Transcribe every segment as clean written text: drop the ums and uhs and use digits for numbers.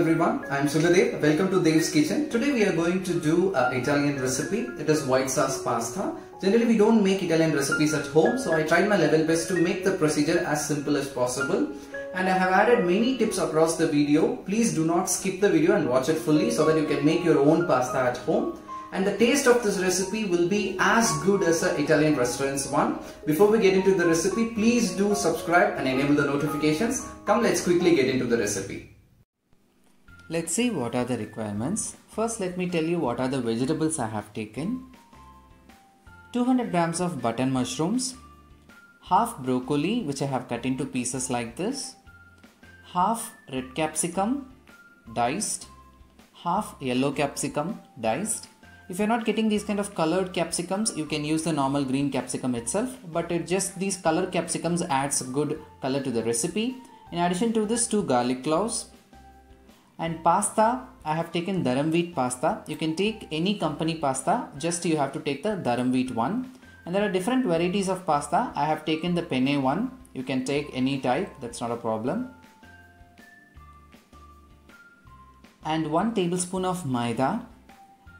everyone, I am Sugadev. Welcome to Dev's Kitchen. Today we are going to do an Italian recipe. It is white sauce pasta. Generally we don't make Italian recipes at home, so I tried my level best to make the procedure as simple as possible. And I have added many tips across the video. Please do not skip the video and watch it fully so that you can make your own pasta at home. And the taste of this recipe will be as good as an Italian restaurant's one. Before we get into the recipe, please do subscribe and enable the notifications. Come, let's quickly get into the recipe. Let's see what are the requirements. First, let me tell you what are the vegetables I have taken. 200 grams of button mushrooms, half broccoli which I have cut into pieces like this, half red capsicum diced, half yellow capsicum diced. If you're not getting these kind of colored capsicums, you can use the normal green capsicum itself, but these color capsicums adds good color to the recipe. In addition to this, 2 garlic cloves. And pasta, I have taken durum wheat pasta. You can take any company pasta, just you have to take the durum wheat one. And there are different varieties of pasta. I have taken the penne one. You can take any type, that's not a problem. And 1 tablespoon of maida.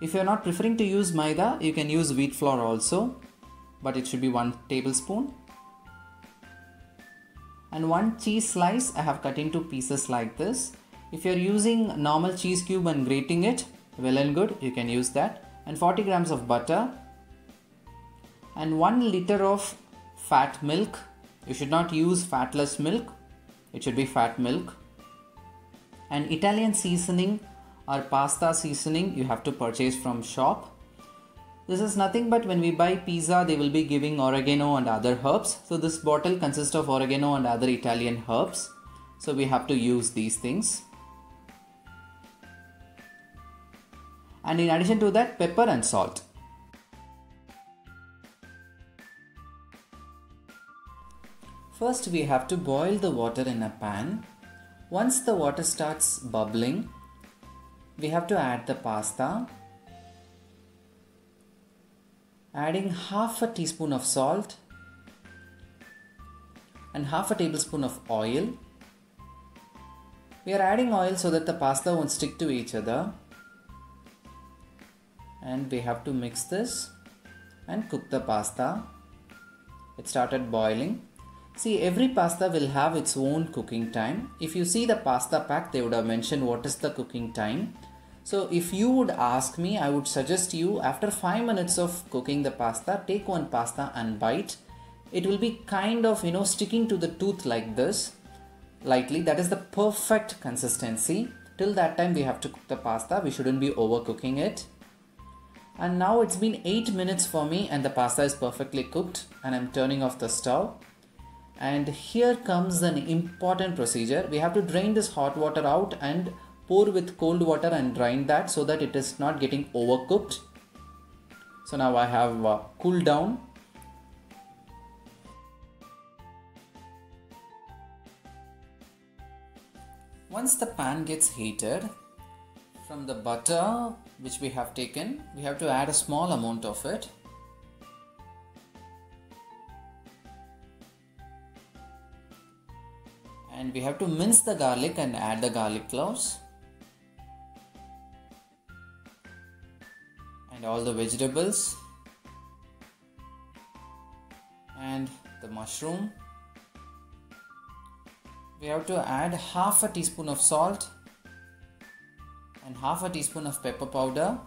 If you are not preferring to use maida, you can use wheat flour also, but it should be 1 tablespoon. And 1 cheese slice I have cut into pieces like this. If you are using normal cheese cube and grating it, well and good, you can use that. And 40 grams of butter. And 1 liter of fat milk. You should not use fatless milk. It should be fat milk. And Italian seasoning or pasta seasoning you have to purchase from shop. This is nothing but when we buy pizza, they will be giving oregano and other herbs. So this bottle consists of oregano and other Italian herbs. So we have to use these things. And in addition to that, pepper and salt. First, we have to boil the water in a pan. Once the water starts bubbling, we have to add the pasta. Adding half a teaspoon of salt and half a tablespoon of oil. We are adding oil so that the pasta won't stick to each other. And we have to mix this and cook the pasta. It started boiling. See, every pasta will have its own cooking time. If you see the pasta pack, they would have mentioned what is the cooking time. So if you would ask me, I would suggest you after 5 minutes of cooking the pasta, take one pasta and bite. It will be kind of, sticking to the tooth like this, lightly. That is the perfect consistency. Till that time we have to cook the pasta. We shouldn't be overcooking it. And now it's been 8 minutes for me and the pasta is perfectly cooked, and I'm turning off the stove. And here comes an important procedure. We have to drain this hot water out and pour with cold water and drain that so that it is not getting overcooked. So now I have cooled down. Once the pan gets heated, from the butter which we have taken, we have to add a small amount of it. And we have to mince the garlic and add the garlic cloves. And all the vegetables. And the mushroom. We have to add half a teaspoon of salt and half a teaspoon of pepper powder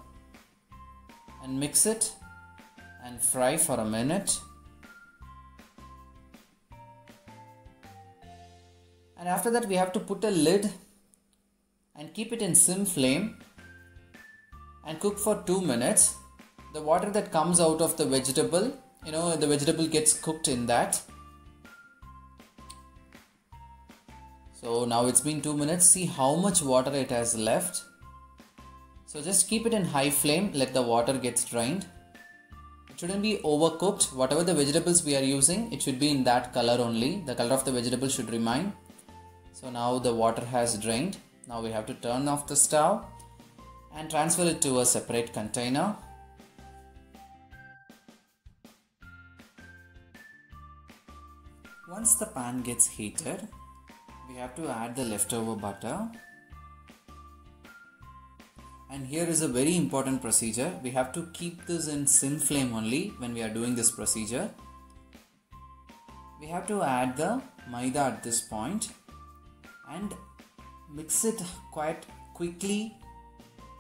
and mix it and fry for a minute. And after that we have to put a lid and keep it in sim flame and cook for 2 minutes. The water that comes out of the vegetable, the vegetable gets cooked in that. So now it's been 2 minutes. See how much water it has left. So just keep it in high flame, let the water get drained. It shouldn't be overcooked. Whatever the vegetables we are using, it should be in that color only. The color of the vegetable should remain. So now the water has drained. Now we have to turn off the stove and transfer it to a separate container. Once the pan gets heated, we have to add the leftover butter And here is a very important procedure. We have to keep this in sim flame only when we are doing this procedure. We have to add the maida at this point and mix it quite quickly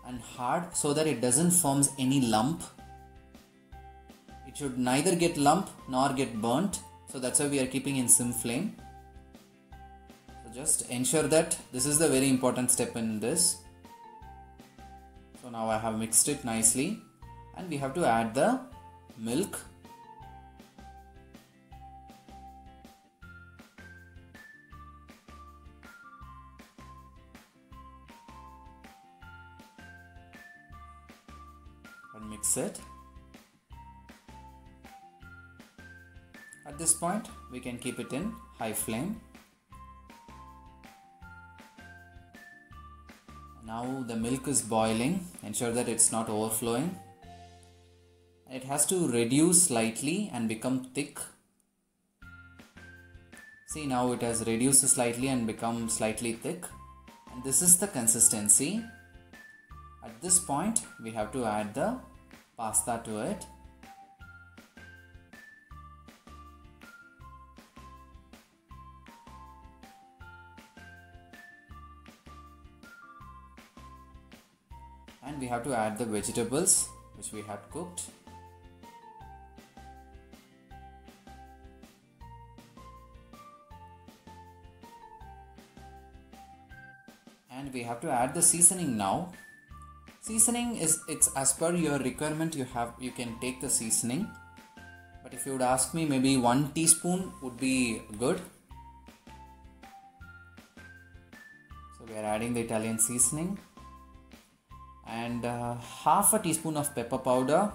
and hard so that it doesn't form any lump. It should neither get lump nor get burnt. So that's why we are keeping in sim flame. So just ensure that this is the very important step in this. So now I have mixed it nicely and we have to add the milk. And mix it. At this point we can keep it in high flame. Now the milk is boiling. Ensure that it's not overflowing. It has to reduce slightly and become thick. See, now it has reduced slightly and become slightly thick. And this is the consistency. At this point we have to add the pasta to it. And we have to add the vegetables which we had cooked. And we have to add the seasoning now. Seasoning it's as per your requirement. You can take the seasoning. But if you would ask me, maybe 1 teaspoon would be good. So we are adding the Italian seasoning. And half a teaspoon of pepper powder,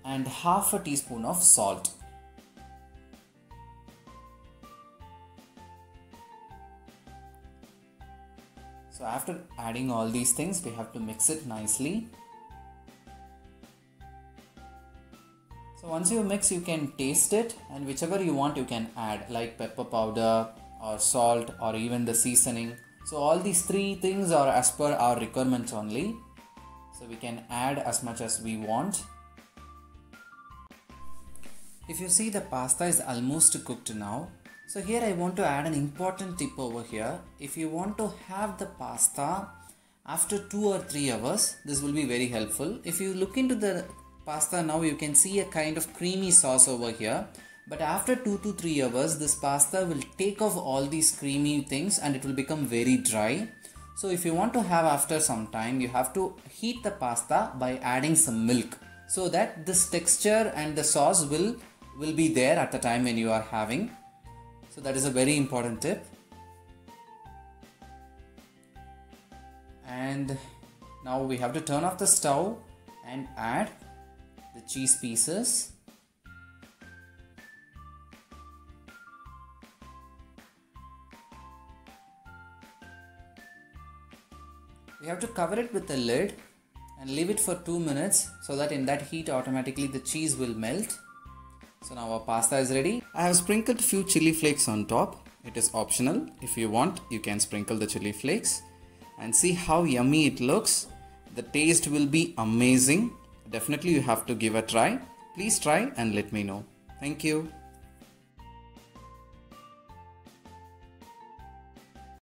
and half a teaspoon of salt. So after adding all these things, we have to mix it nicely. So once you mix, you can taste it, and whichever you want you can add, like pepper powder or salt or even the seasoning. So all these 3 things are as per our requirements only. So we can add as much as we want. If you see, the pasta is almost cooked now. So here I want to add an important tip over here. If you want to have the pasta after 2 or 3 hours, this will be very helpful. If you look into the pasta now, you can see a kind of creamy sauce over here. But after 2 to 3 hours, this pasta will take off all these creamy things and it will become very dry. So if you want to have after some time, you have to heat the pasta by adding some milk, so that this texture and the sauce will be there at the time when you are having. So that is a very important tip. And now we have to turn off the stove and add the cheese pieces. We have to cover it with a lid and leave it for 2 minutes, so that in that heat automatically the cheese will melt. So now our pasta is ready. I have sprinkled few chili flakes on top. It is optional. If you want, you can sprinkle the chili flakes. And see how yummy it looks. The taste will be amazing. Definitely you have to give a try. Please try and let me know. Thank you.